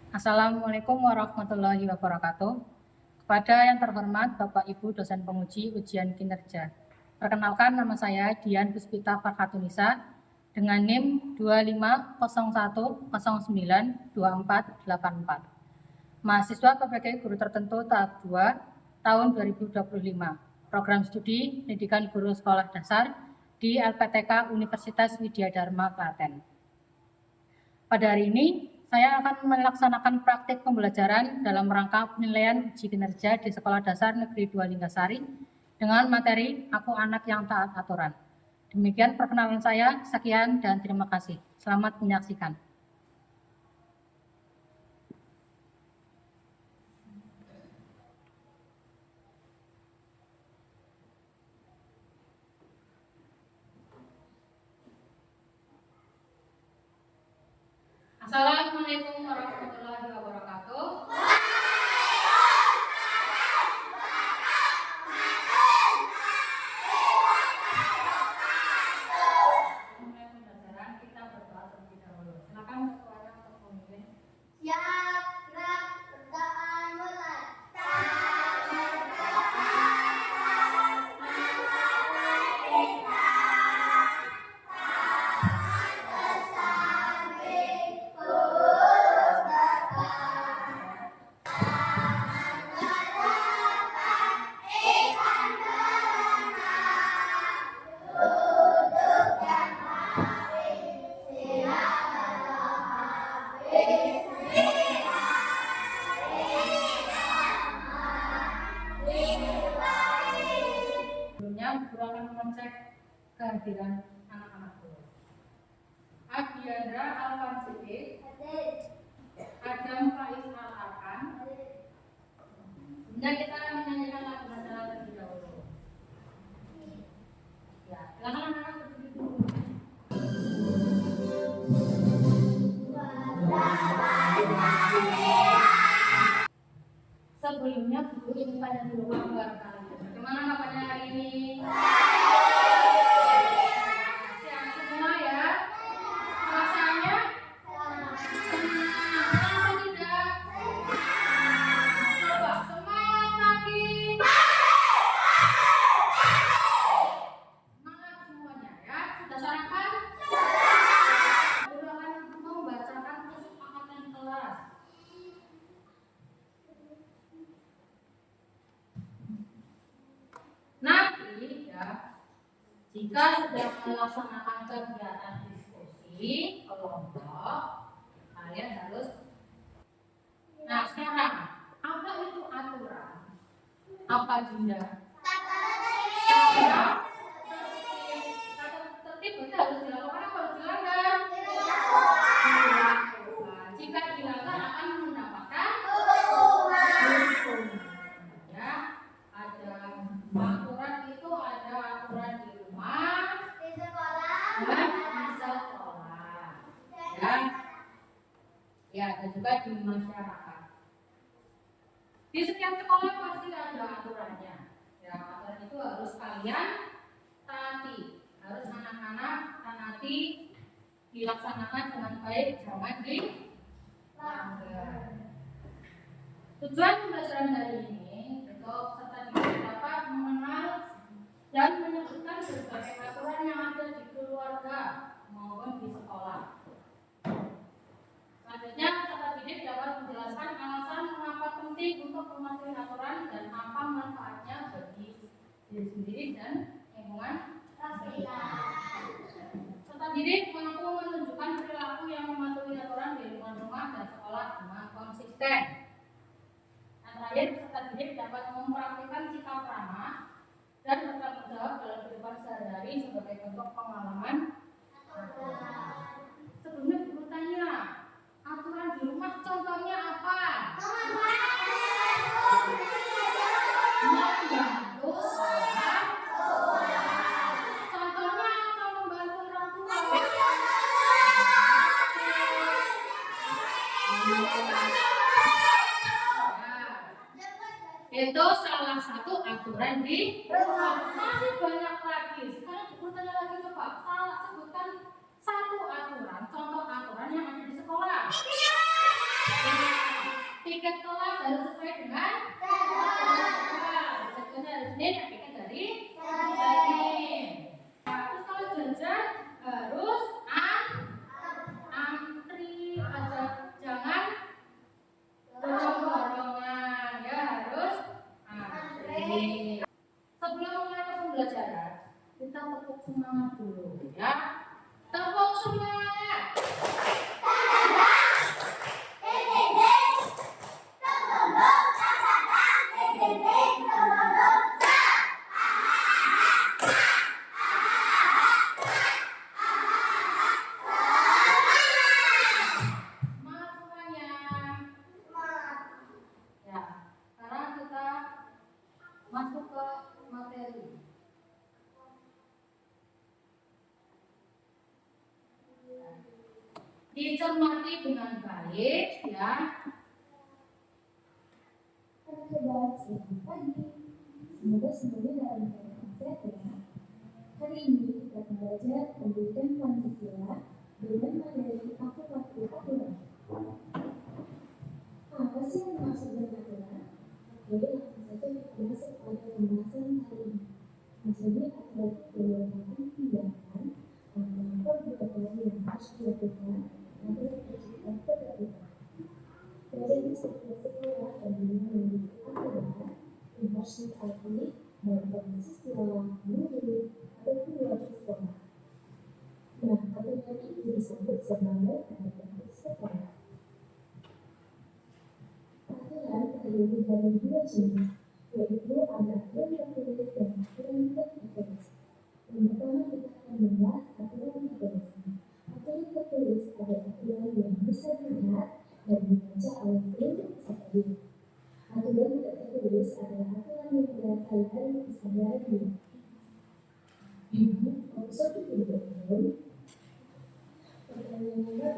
Assalamualaikum warahmatullahi wabarakatuh. Kepada yang terhormat Bapak Ibu dosen penguji ujian kinerja. Perkenalkan, nama saya Dian Puspita Farhatunisa dengan NIM 2501092484. Mahasiswa PPG Guru Tertentu tahap 2 tahun 2025. Program studi Pendidikan Guru Sekolah Dasar di LPTK Universitas Widya Dharma Klaten. Pada hari ini, saya akan melaksanakan praktik pembelajaran dalam rangka penilaian uji kinerja di Sekolah Dasar Negeri 2 Linggasari dengan materi Aku Anak yang Taat Aturan. Demikian perkenalan saya, sekian dan terima kasih. Selamat menyaksikan. Assalamualaikum warahmatullahi wabarakatuh. Kita berdoa terlebih dahulu. Silakan ketuanya untuk memimpin. Siap, gerak, pergaan mulai. Guru akan mengecek kehadiran anak-anak guru. Adiandra Alfansidik, Adam Faiz Al-Arkan. Kemudian kita menyanyikan lagu nasional terlebih dahulu. Ya, silakan anak-anak berdiri dulu. Sebelumnya guru ingin tanya dulu kabar kalian. Bagaimana kabarnya hari ini? Sehat semua ya? Rasanya? Senang atau tidak? Coba semangat lagi. Semangat semuanya ya. Sudah sarapan? Guru akan membacakan kesepakatan kelas. Nanti ya, jika sedang melaksanakan kegiatan diskusi kelompok, kalian harus. Nah sekarang, apa itu aturan? Apa Dinda? Tata tertib itu harus dilakukan apa harus dilanggar? Dilakukan. Jika dilanggar akan mendapatkan hukuman. Ya, ada aturan itu ada aturan di rumah, Di sekolah, dan di sekolah. Ya, dan juga di masyarakat. Di setiap sekolah pasti ada aturannya. Ya, aturan itu harus kalian taati, harus anak-anak taati, dilaksanakan dengan baik, jangan dilanggar. Tujuan pembelajaran hari ini untuk peserta didik dapat mengenal dan menyebutkan berbagai aturan yang ada di keluarga maupun di sekolah. Selanjutnya, peserta didik dapat menjelaskan alasan mengapa penting untuk mematuhi aturan dan apa manfaatnya bagi diri sendiri dan lingkungan sekitar. Peserta didik mampu menunjukkan perilaku yang mematuhi aturan di lingkungan rumah dan sekolah dengan konsisten. Terakhir, peserta didik dapat mempraktikkan sikap ramah dan bertanggung jawab dalam kehidupan sehari-hari sebagai bentuk pengalaman aturan. Sebelumnya guru tanya, aturan di rumah contohnya apa? Membantu orang tua. Contohnya apa membantu orang tua? Itu salah satu aturan di rumah. Masih banyak lagi. Sekarang guru tanya lagi, coba sebutkan satu aturan, contoh aturan yang ada di sekolah. tiket kelas harus sesuai dengan jadwal. Jadwalnya harus Senin, tiket dari Senin. Nah, terus kalau jajan harus antri aja, jangan dorong-dorongan, ya harus antri. Sebelum mulai ke pembelajaran, kita tepuk semangat dulu, ya. Tepuk semangat. Semangat semuanya. Ya, sekarang kita masuk ke materi. Dicermati dengan baik, ya. Selamat pagi. Semoga semuanya dalam keadaan sehat ya. Hari ini kita akan belajar pendidikan Pancasila dengan materi aku aturan. Apa sih yang dimaksud dengan aturan? Oke, langsung saja kita masuk pada pembahasan hari ini. Jadi aturan itu merupakan tindakan atau perbuatan yang harus dilakukan agar tercipta ketertiban. Dari sebuah sekolah dan dunia menjadi aturan yang harus ditaati baik siswa, guru, ataupun warga sekolah. Nah, aturan itu disebut sebagai aturan sekolah. Aturan terdiri dari dua jenis, yaitu ada aturan tertulis dan aturan tidak tertulis. Yang pertama kita akan membahas aturan tertulis. Aturan tertulis adalah aturan yang bisa dilihat dan dibaca oleh seluruh peserta didik. Aturan tidak tertulis adalah aturan yang berasal dari kesadaran diri. Kalau suatu tidak pertanyaan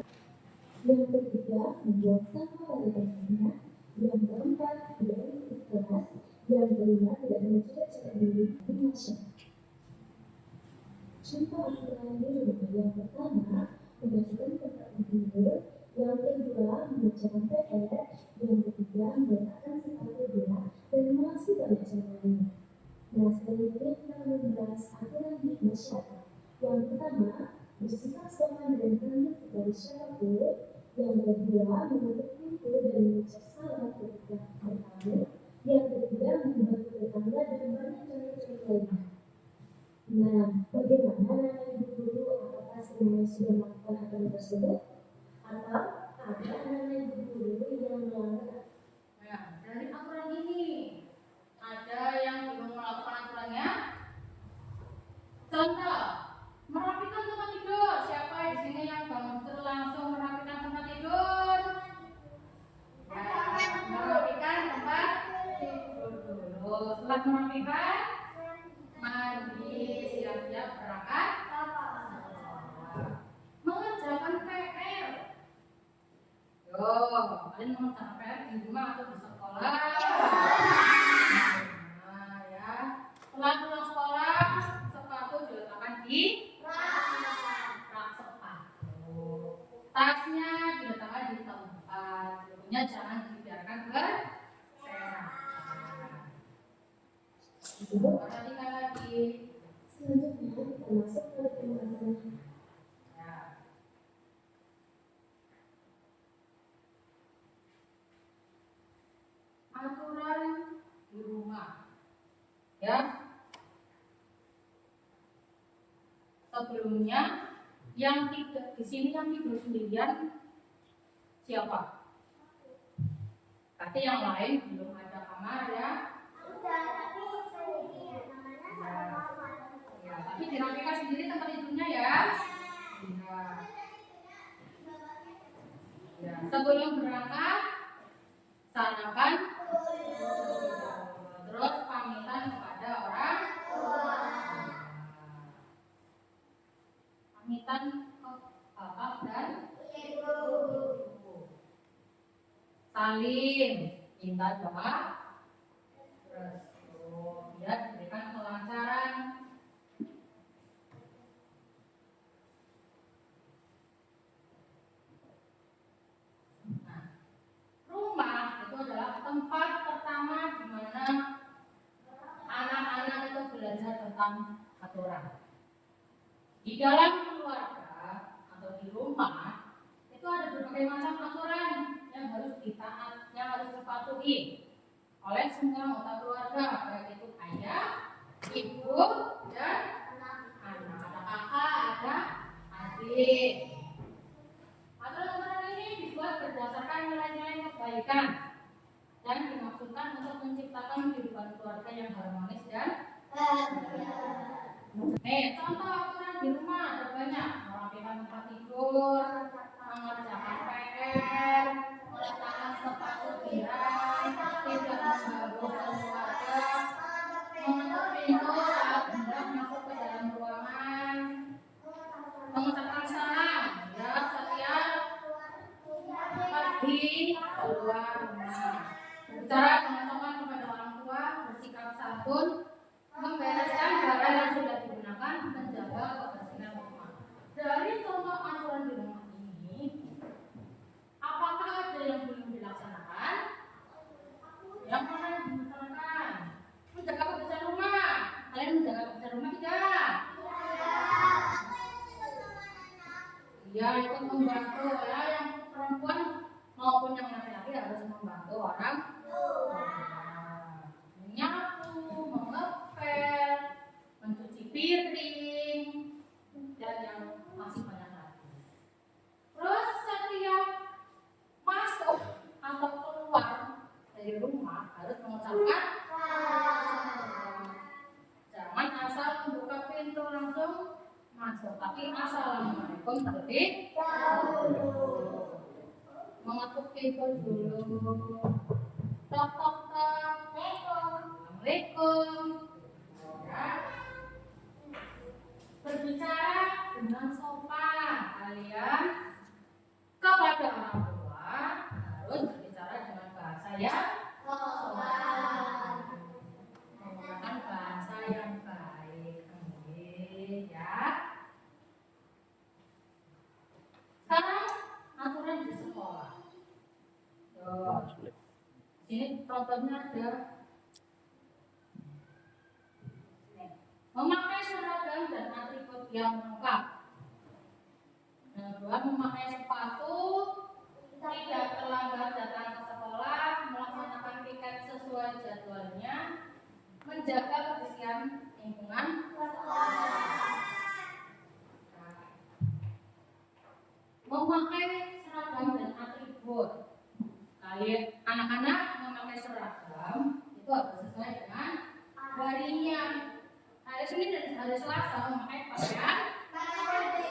yang ketiga, membuat sampah pada tempatnya. Yang keempat, tidak ikut kelas. Yang kelima, tidak mencari diri di masyarakat. Contoh aturan diri yang pertama, melakukan tempat tidur. Yang kedua, mengerjakan PR. Yang ketiga, meletakkan sepatu bola dan masih banyak cara lainnya. Nah, selanjutnya kita membahas aturan di masyarakat. Yang pertama, bersikap sopan dan santun kepada siapapun. Yang kedua, menutup pintu dan mengucap salam ketika bertamu. Yang ketiga, membantu tetangga dan banyak cara-cara lainnya. Nah, bagaimana guru? Apakah semuanya sudah melakukan aturan tersebut? Atau ada anak-anak guru yang melanggar? Nah, dari aturan ini ada yang belum melakukan aturannya. Contoh, merapikan tempat tidur. Siapa di sini yang bangun tidur langsung merapikan tempat tidur? Ya, merapikan tempat tidur dulu. Setelah merapikan, mandi, siap-siap berangkat. Mengerjakan PR. Yo, kalian mengerjakan PR di rumah atau di sekolah? Nah, ya. Setelah pulang sekolah, sepatu diletakkan di rak sepatu. Tasnya diletakkan di tempat. Tentunya jangan dibiarkan berserakan. Perhatikan lagi. Selanjutnya kita masuk ke pembahasan. Ya. Aturan di rumah, ya. Sebelumnya yang tidak di sini yang tidur sendirian siapa? Berarti yang lain belum ada kamar, ya. Ya, tapi dirapikan sendiri tempat tidurnya, ya. Ya. Ya, sebelum berangkat sarapan, terus pamitan kepada orang tua. Pamitan ke bapak dan ibu. Salim, minta doa, restu, biar diberikan kelancaran. Nah, rumah itu tempat pertama di mana anak-anak itu belajar tentang aturan. Di dalam keluarga atau di rumah itu ada berbagai macam aturan yang harus ditaat, yang harus dipatuhi oleh semua anggota keluarga, baik itu ayah, ibu, dan anak. Ada kakak, ada adik. Aturan-aturan ini dibuat berdasarkan nilai-nilai kebaikan dan dimaksudkan untuk menciptakan kehidupan keluarga yang harmonis dan contoh aturan di rumah ada banyak: merapikan tempat tidur, mengerjakan PR, meletakkan sepatu tirai, tidak mengganggu keluarga, mengetuk pintu saat hendak masuk ke dalam ruangan, mengucapkan salam ya setiap pagi keluar rumah, berbicara dengan sopan kepada orang tua, bersikap santun, membereskan barang yang sudah digunakan, menjaga kebersihan rumah. Dari contoh aturan di rumah ini, apakah ada yang belum dilaksanakan? Yang mana yang dilaksanakan? Menjaga kebersihan rumah. Kalian menjaga kebersihan rumah tidak? Ya, ikut membantu ya, yang perempuan maupun yang laki-laki harus membantu orang menyapu, mengepel, mencuci piring, dan yang masih banyak lagi. Terus setiap masuk atau keluar dari rumah harus mengucapkan jangan asal membuka pintu langsung masuk, tapi assalamualaikum terlebih dahulu. Mengetuk pintu dulu. Tok tok tok. Assalamualaikum. Ya. Berbicara dengan sopan, kalian kepada orang tua harus berbicara dengan bahasa yang sopan, menggunakan bahasa yang baik. Ya. Sekarang aturan di sekolah. Sini contohnya ada memakai seragam dan atribut yang lengkap. Yang kedua, memakai sepatu, tidak terlambat datang ke sekolah, melaksanakan piket sesuai jadwalnya, menjaga kebersihan lingkungan sekolah. Memakai seragam dan atribut. Kalian anak-anak memakai seragam itu harus sesuai dengan harinya. Hari Senin dan hari Selasa memakai pakaian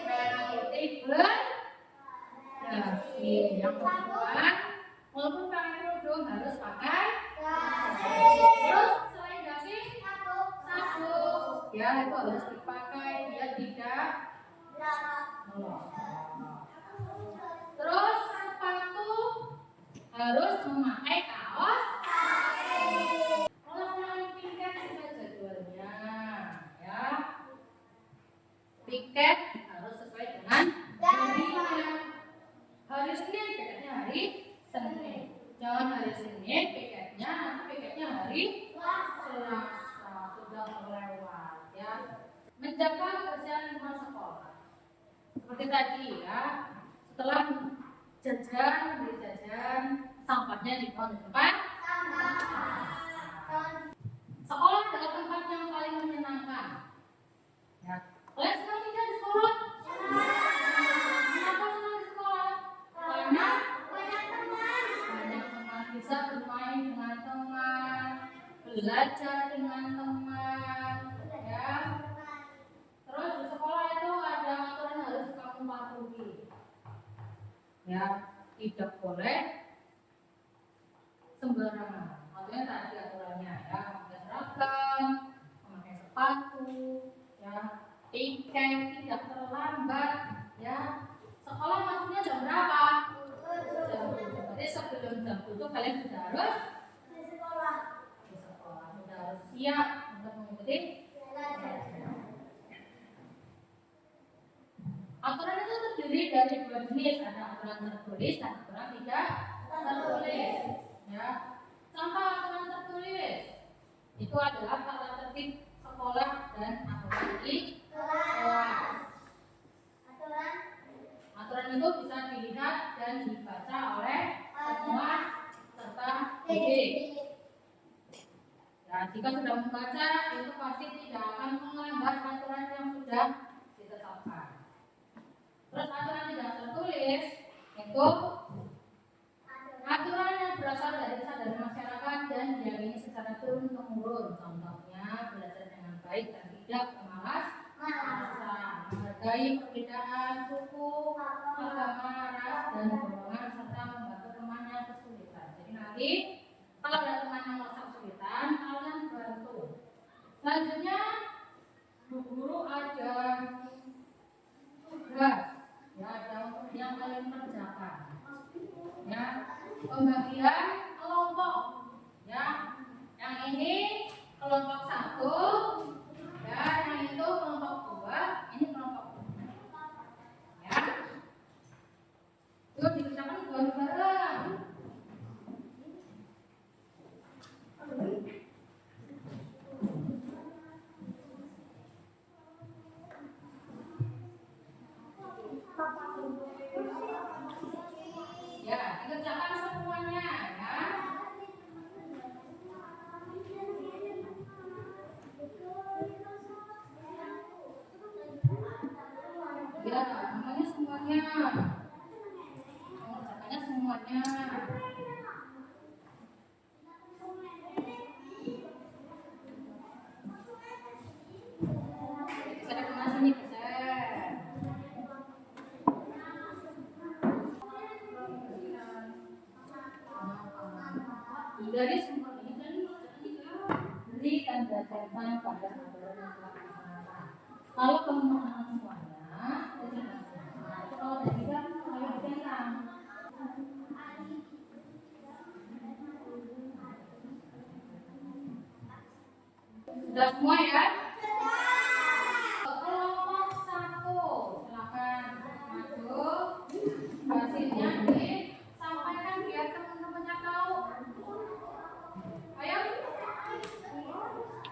merah putih berdasi. Yang kedua, walaupun pakai kerudung harus pakai dasi. Terus selain dasi, sabuk ya itu harus dipakai biar tidak melorot. Terus sepatu harus memakai kaos kaki. Melaksanakan piket sesuai jadwalnya, ya. Piket harus sesuai dengan harinya. Hari Senin piketnya hari Senin. Jangan hari Senin piketnya, nanti piketnya hari Selasa sudah melewat, ya. Menjaga kebersihan lingkungan sekolah. Seperti tadi ya, setelah jajan, beli jajan, sampahnya dibuang di tempat sekolah adalah tempat yang paling menyenangkan. Ya. Kalian senang tidak di sekolah? Kenapa senang di sekolah? Karena banyak teman, bisa bermain dengan teman, belajar dengan teman, ya. Terus di sekolah itu ada aturan harus kamu patuhi. Ya, tidak boleh sembarangan. Maksudnya tadi aturannya ya, memakai seragam, memakai sepatu, ya, piket, tidak terlambat, ya. Sekolah maksudnya jam berapa? Jam 7. Berarti sebelum jam 7 kalian sudah harus di sekolah. Sudah harus siap untuk mengikuti pelajaran. Aturan itu terdiri dari dua jenis, ada aturan tertulis dan aturan tidak tertulis. Ya. itu adalah tata tertib sekolah dan aturan di kelas. Aturan itu bisa dilihat dan dibaca oleh semua peserta didik. Ya, jika sudah membaca, itu pasti tidak akan melanggar aturan yang sudah ditetapkan. Terus aturan tidak tertulis itu aturan yang berasal dari kesadaran masyarakat dan diyakini secara turun-temurun. Contohnya belajar dengan baik dan tidak malas-malasan, menghargai perbedaan suku, agama, ras, dan golongan serta membantu teman yang kesulitan. Jadi nanti kalau ada teman yang merasa kesulitan, kalian bantu. Selanjutnya, guru ada tugas, ya ada untuk yang kalian kerjakan. Ya, pembagian kelompok. Ya, yang ini kelompok 1, ya, yang itu kelompok 2, ini kelompok 3. Ya, itu dikerjakan bareng-bareng. Ya, dikerjakan semuanya, ya. Ya, namanya semuanya. Mengerjakannya semuanya. Saya kemana sini, geser. Dari semua ini kan beri tanda catatan pada aturan yang telah dilaksanakan. Kalau kamu mengenal semuanya, kalau tidak, kamu centang. Sudah semua ya? Kelompok 1, silakan maju. Hasilnya disampaikan biar teman-temannya tahu. Ayo.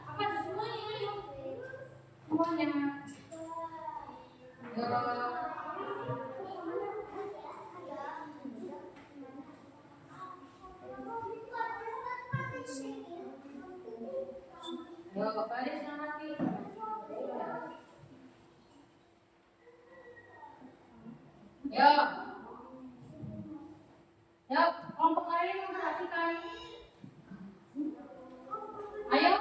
Apa semuanya? Ayo. Semuanya. Yo, baris yang mati. Yo. Yo, kelompok lain memperhatikan. Ayo.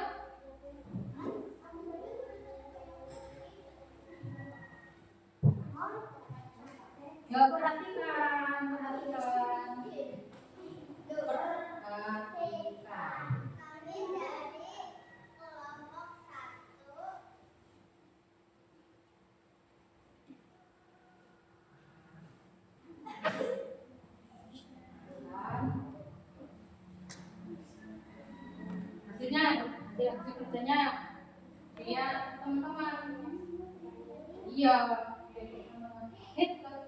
Ya, perhatikan. Hasilnya, hasil kerjanya, lihat teman-teman. Iya,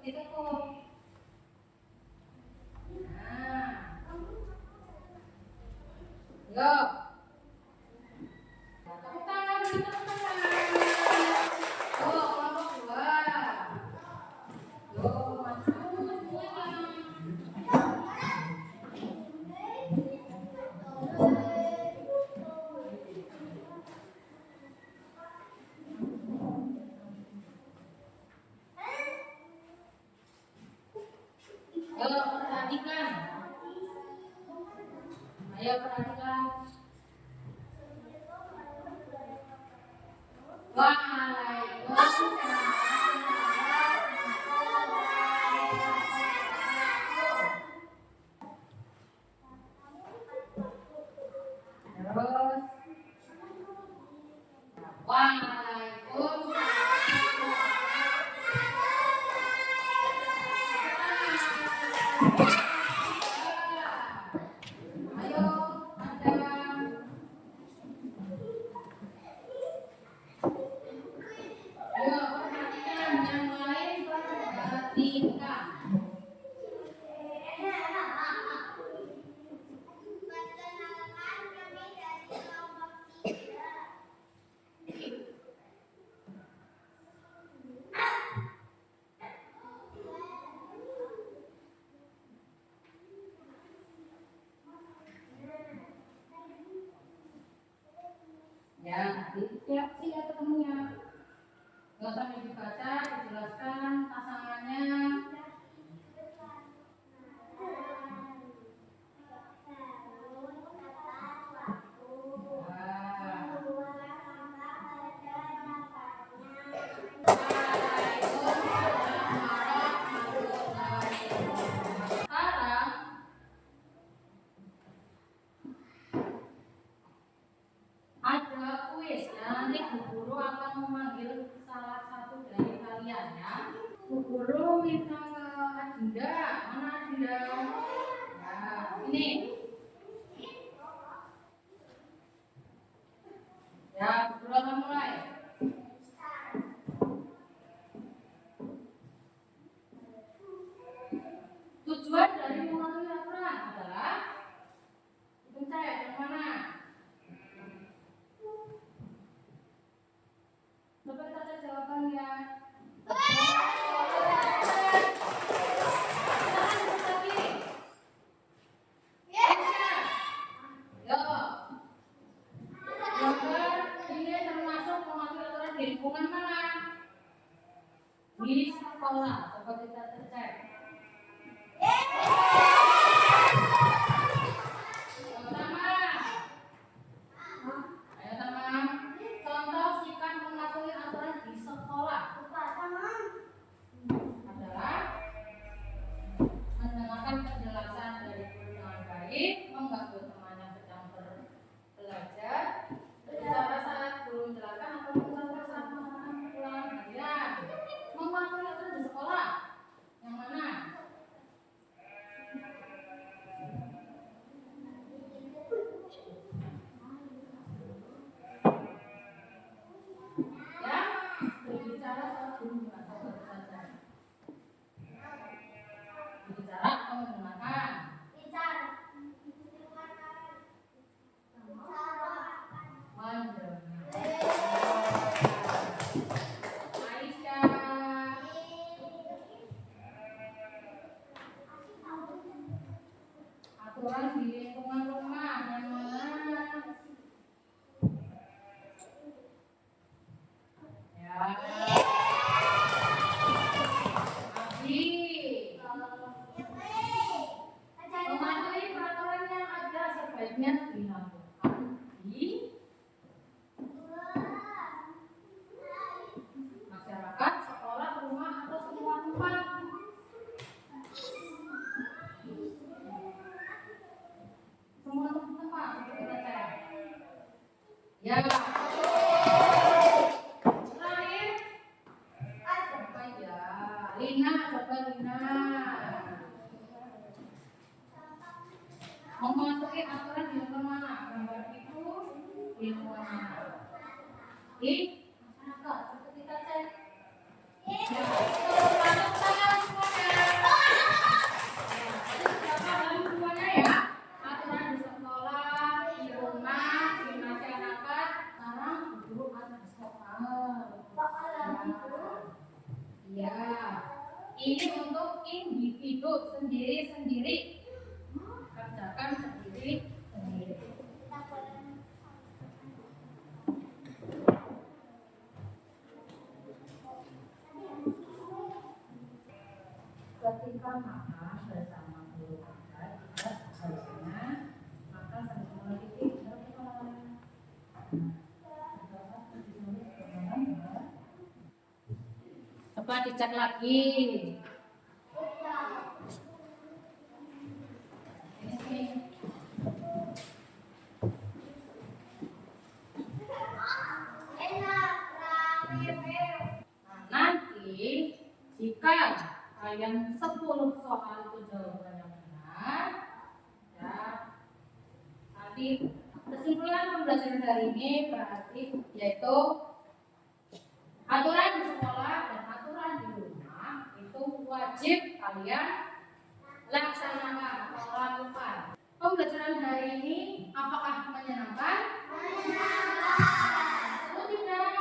itu kok. Nah, yo, tepuk tangan, tepuk tangan. Oh, kelompok 2. Yo, maju semuanya. Ayo perhatikan. Ayo perhatikan. Waalaikumsalam. Terus. Ayo, ada. Ayo perhatikan yang lain, perhatikan. Perkenalkan kami dari kelompok 3. nanti Bu Guru akan memanggil salah satu dari kalian ya. Bu Guru minta ke Adinda. Mana Adinda? Ya, sini. Ya, Bu Guru akan mulai. Tujuan dari mematuhi aturan adalah pencet yang mana? Coba kita cek jawabannya. Ini termasuk mematuhi aturan di lingkungan mana? Di sekolah. Coba kita cek. Aturan di lingkungan rumah yang mana? Ya. Abi. Mematuhi peraturan yang ada sebaiknya dilakukan di masyarakat, sekolah, rumah, atau semua tempat. Semua tempat kita cek. Ya. Terakhir. Coba ya. Lina, coba Lina. Mematuhi aturan di lingkungan mana? Gambar itu di lingkungan mana? Di masyarakat. Coba kita cek. Ya. Masuk tangan semuanya. Dalam semuanya ya. Aturan di sekolah, di rumah, di masyarakat. Sekarang guru ada di sekolah. Ya. Ini untuk individu sendiri-sendiri. Kerjakan sendiri-sendiri. Ketika makan bersama guru Anda tidak sebaiknya maka sambil meneliti coba dicek lagi. Nanti jika kalian 10 soal itu jawabannya benar, ya nanti kesimpulan pembelajaran hari ini berarti yaitu aturan di sekolah dan aturan di rumah itu wajib kalian laksanakan atau lakukan. Pembelajaran hari ini apakah menyenangkan? Atau tidak?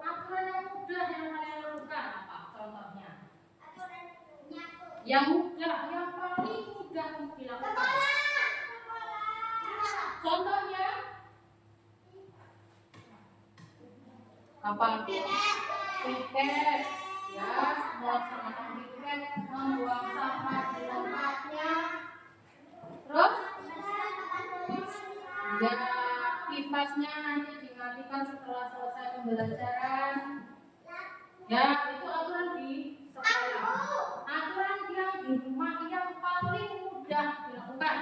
Aturan yang mudah yang kalian lakukan apa contohnya? Yang mudah, yang paling mudah untuk dilakukan. Contohnya apa? Piket, ya, melaksanakan piket, membuang sampah di tempatnya. Terus, ya, kipasnya nanti dimatikan setelah selesai pembelajaran. Ya, itu aturan di sekolah. Aturan yang di rumah yang paling mudah dilakukan.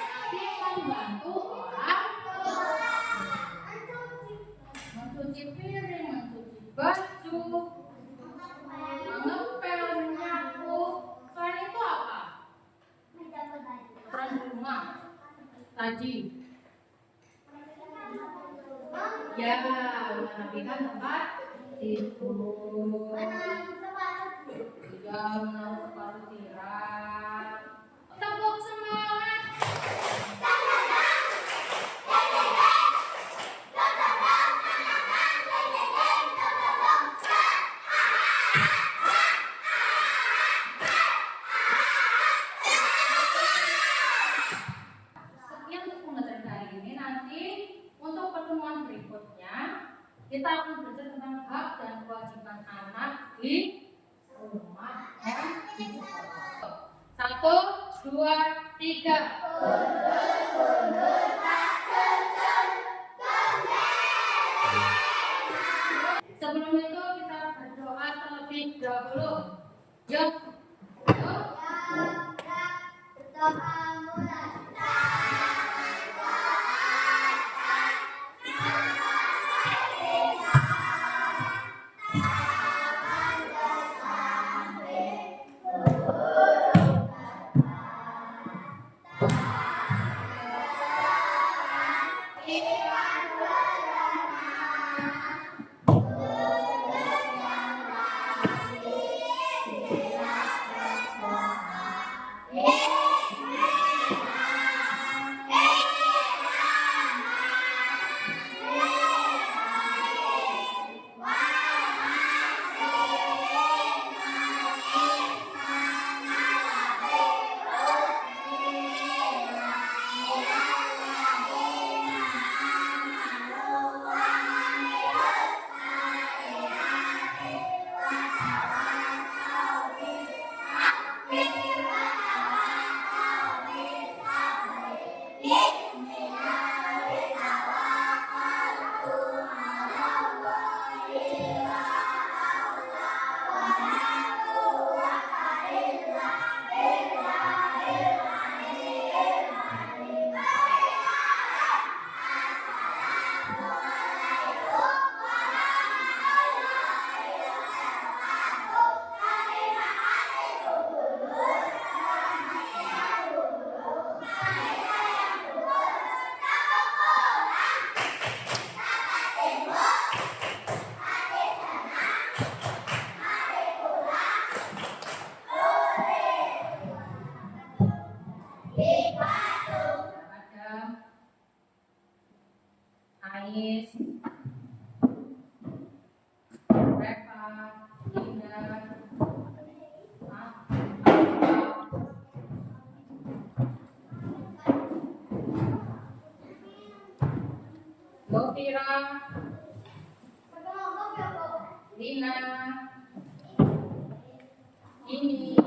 Nanti membantu baju, mengepel, menyapu. Selain itu apa? Peran di rumah tadi. Ya, merapikan tempat tidur. Ya, menaruh sepatu tiram. Tepuk semangat. Sekian untuk pembelajaran kali ini. Nanti untuk pertemuan berikutnya kita akan belajar tentang hak dan kewajiban anak di rumah dan di sekolah. 1, 2, 3. Sebelum itu kita berdoa terlebih dahulu. Yuk. Ais, Reva, Dinda, Lovira, Lina, ini